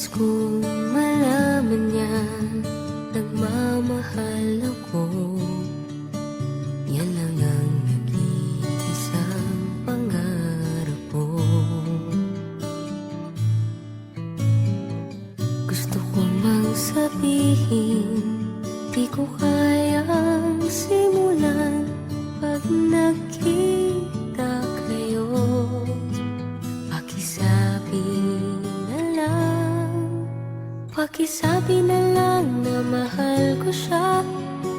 kong malaman niya nagmamahal ako. Yan lang ang nag-iisang pangarap ko. Gusto ko mang sabihin, di ko kayang simulan pag nagkita kayo. Pakisabi na lang na mahal ko siya,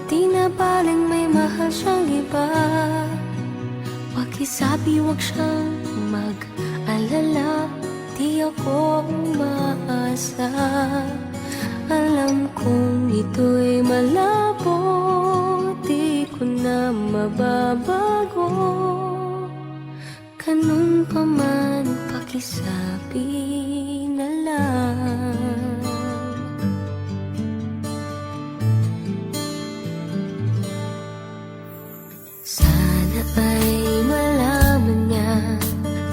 di na baling may mahal siyang iba. Pakisabi wag siyang mag-alala, di ako umaasa. Alam kong ito'y malabo, di ko na mababago. Ganun pa man, pakisabi na lang. Sana ay malaman niya,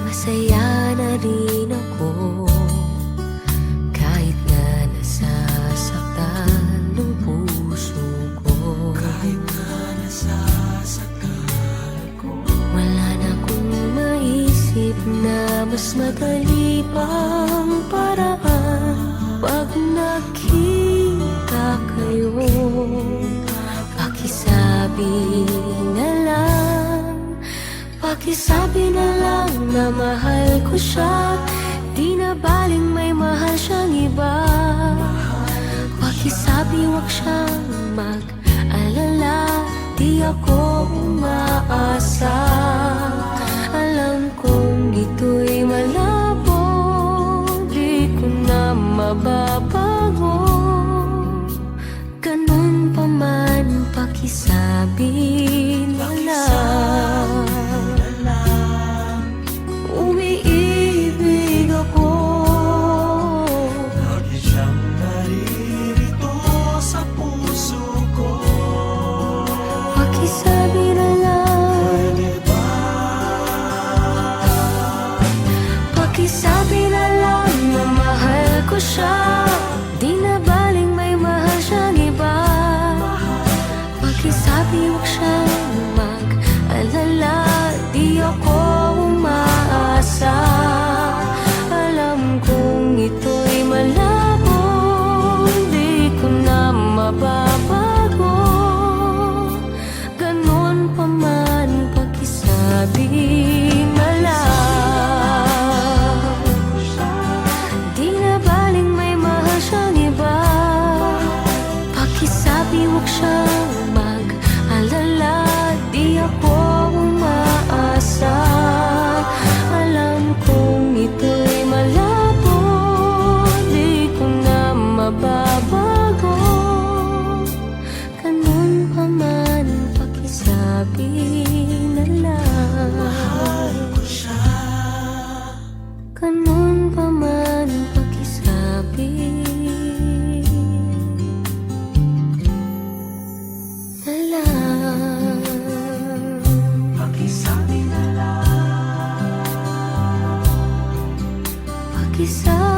masaya na rin ako. Kahit na nasasaktan ng puso ko, kahit na nasasaktan ko, wala na akong maisip na mas madali pang paraan. Pag nakita kayo, pakisabi na lang, pakisabi na lang na mahal ko siya, di na baling may mahal siyang iba. Pakisabi wag siyang mag-alala, di ako umaasa. Alam kong ito'y malabo, di ko na mababago. Ganun pa man, pakisabi na lang. Umiibig ako, lagi siyang naririto sa puso ko. pakisabi na lang. Pwede ba? Pakisabi na lang na mahal ko siya, di na baling may mahal siyang iba. Pakisabi wag siyang mag-alala, di ako umaasa. Alam kong ito'y malabo, di ko na mababago. Ganun pa man, pakisabi na lang. Di na baling may mahal siyang iba. Pakisabi wag siyang mag-alala, di ako umaasa. Alam kong ito'y malabo, di ko na mababago. Ganun pa man, pakisabi na lang. Ko siya. Ganun pa man, pakisabi na lang. Pakisabi na lang. Pakisabi